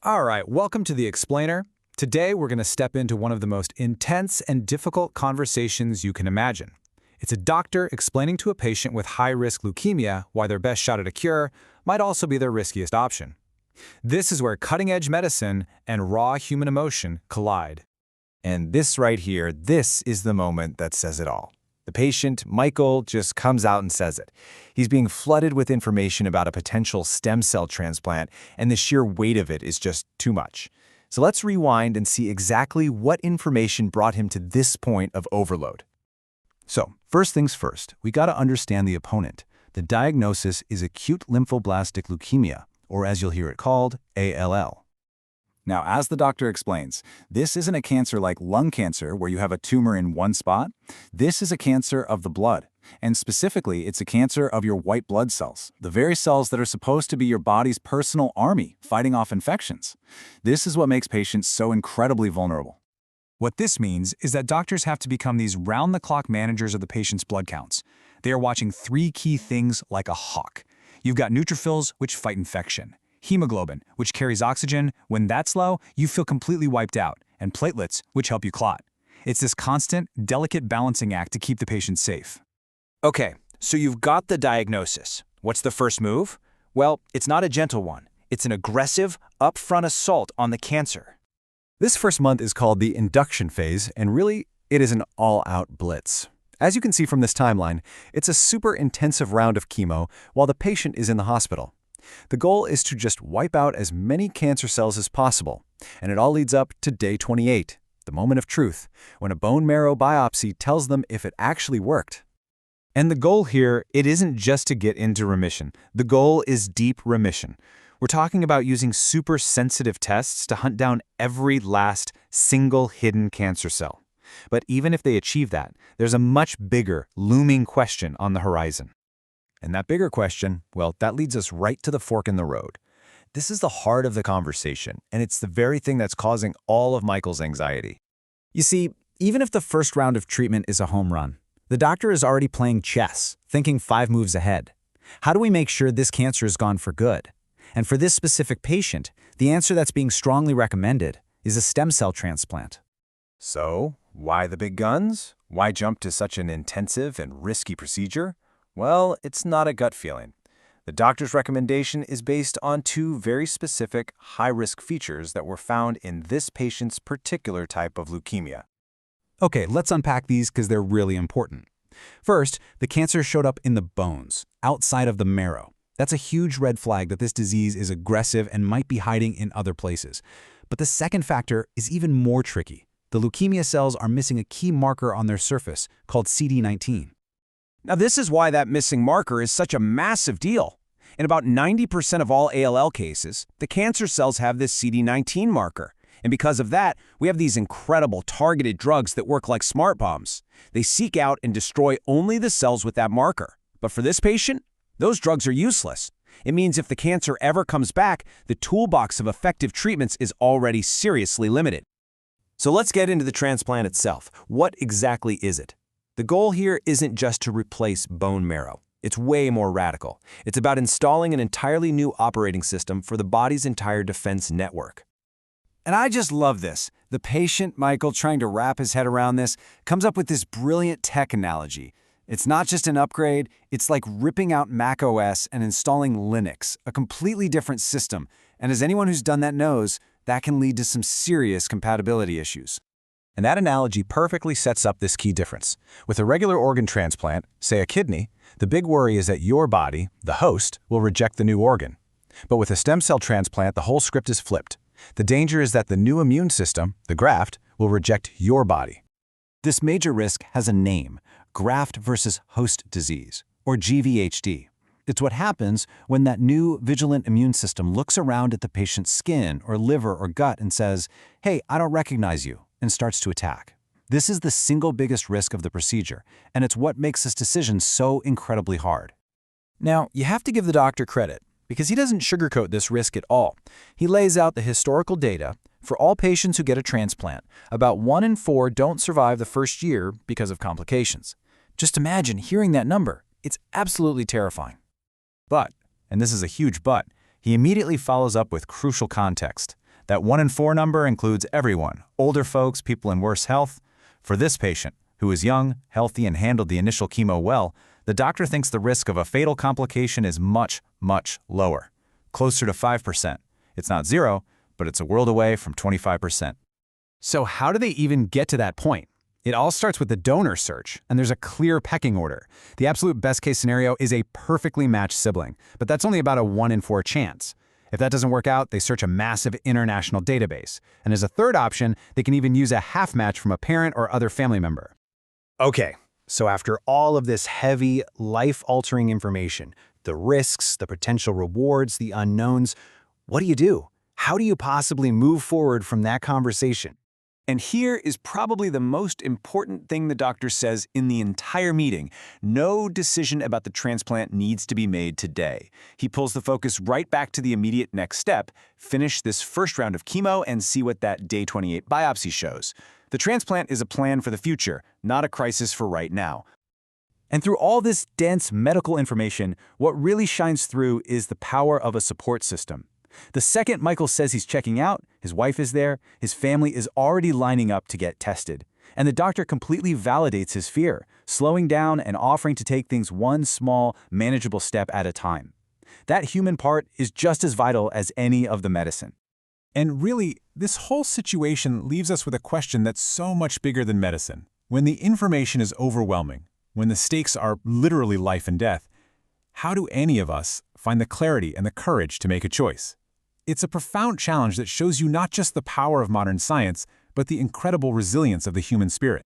All right, welcome to The Explainer. Today we're going to step into one of the most intense and difficult conversations you can imagine. It's a doctor explaining to a patient with high-risk leukemia why their best shot at a cure might also be their riskiest option. This is where cutting-edge medicine and raw human emotion collide. And this right here, this is the moment that says it all. The patient, Michael, just comes out and says it. He's being flooded with information about a potential stem cell transplant, and the sheer weight of it is just too much. So let's rewind and see exactly what information brought him to this point of overload. So, first things first, we got to understand the opponent. The diagnosis is acute lymphoblastic leukemia, or as you'll hear it called, ALL. Now, as the doctor explains, this isn't a cancer like lung cancer where you have a tumor in one spot. This is a cancer of the blood. And specifically, it's a cancer of your white blood cells, the very cells that are supposed to be your body's personal army fighting off infections. This is what makes patients so incredibly vulnerable. What this means is that doctors have to become these round-the-clock managers of the patient's blood counts. They are watching three key things like a hawk. You've got neutrophils, which fight infection. Hemoglobin, which carries oxygen. When that's low, you feel completely wiped out. And platelets, which help you clot. It's this constant, delicate balancing act to keep the patient safe. Okay, so you've got the diagnosis. What's the first move? Well, it's not a gentle one. It's an aggressive, upfront assault on the cancer. This first month is called the induction phase, and really, it is an all-out blitz. As you can see from this timeline, it's a super intensive round of chemo while the patient is in the hospital. The goal is to just wipe out as many cancer cells as possible, and it all leads up to day 28, the moment of truth, when a bone marrow biopsy tells them if it actually worked. And the goal here, it isn't just to get into remission. The goal is deep remission. We're talking about using super sensitive tests to hunt down every last single hidden cancer cell. But even if they achieve that, there's a much bigger, looming question on the horizon. And that bigger question, well, that leads us right to the fork in the road. This is the heart of the conversation, and it's the very thing that's causing all of Michael's anxiety. You see, even if the first round of treatment is a home run, the doctor is already playing chess, thinking 5 moves ahead. How do we make sure this cancer is gone for good? And for this specific patient, the answer that's being strongly recommended is a stem cell transplant. So, why the big guns? Why jump to such an intensive and risky procedure? Well, it's not a gut feeling. The doctor's recommendation is based on 2 very specific high-risk features that were found in this patient's particular type of leukemia. Okay, let's unpack these because they're really important. First, the cancer showed up in the bones, outside of the marrow. That's a huge red flag that this disease is aggressive and might be hiding in other places. But the second factor is even more tricky. The leukemia cells are missing a key marker on their surface called CD19. Now, this is why that missing marker is such a massive deal. In about 90% of all ALL cases, the cancer cells have this CD19 marker. And because of that, we have these incredible targeted drugs that work like smart bombs. They seek out and destroy only the cells with that marker. But for this patient, those drugs are useless. It means if the cancer ever comes back, the toolbox of effective treatments is already seriously limited. So let's get into the transplant itself. What exactly is it? The goal here isn't just to replace bone marrow. It's way more radical. It's about installing an entirely new operating system for the body's entire defense network. And I just love this. The patient, Michael, trying to wrap his head around this, comes up with this brilliant tech analogy. It's not just an upgrade, it's like ripping out Mac OS and installing Linux, a completely different system. And as anyone who's done that knows, that can lead to some serious compatibility issues. And that analogy perfectly sets up this key difference. With a regular organ transplant, say a kidney, the big worry is that your body, the host, will reject the new organ. But with a stem cell transplant, the whole script is flipped. The danger is that the new immune system, the graft, will reject your body. This major risk has a name, graft versus host disease, or GVHD. It's what happens when that new vigilant immune system looks around at the patient's skin or liver or gut and says, "Hey, I don't recognize you," and starts to attack. This is the single biggest risk of the procedure, and it's what makes this decision so incredibly hard. Now, you have to give the doctor credit, because he doesn't sugarcoat this risk at all. He lays out the historical data. For all patients who get a transplant, about 1 in 4 don't survive the first year because of complications. Just imagine hearing that number. It's absolutely terrifying. But, and this is a huge but, he immediately follows up with crucial context. That 1 in 4 number includes everyone, older folks, people in worse health. For this patient, who is young, healthy, and handled the initial chemo well, the doctor thinks the risk of a fatal complication is much, much lower, closer to 5%. It's not 0, but it's a world away from 25%. So how do they even get to that point? It all starts with the donor search, and there's a clear pecking order. The absolute best-case scenario is a perfectly matched sibling, but that's only about a 1 in 4 chance. If that doesn't work out, they search a massive international database. And as a third option, they can even use a half match from a parent or other family member. Okay, so after all of this heavy, life-altering information, the risks, the potential rewards, the unknowns, what do you do? How do you possibly move forward from that conversation? And here is probably the most important thing the doctor says in the entire meeting. No decision about the transplant needs to be made today. He pulls the focus right back to the immediate next step, finish this first round of chemo and see what that day 28 biopsy shows. The transplant is a plan for the future, not a crisis for right now. And through all this dense medical information, what really shines through is the power of a support system. The second Michael says he's checking out, his wife is there, his family is already lining up to get tested. And the doctor completely validates his fear, slowing down and offering to take things one small, manageable step at a time. That human part is just as vital as any of the medicine. And really, this whole situation leaves us with a question that's so much bigger than medicine. When the information is overwhelming, when the stakes are literally life and death, how do any of us find the clarity and the courage to make a choice? It's a profound challenge that shows you not just the power of modern science, but the incredible resilience of the human spirit.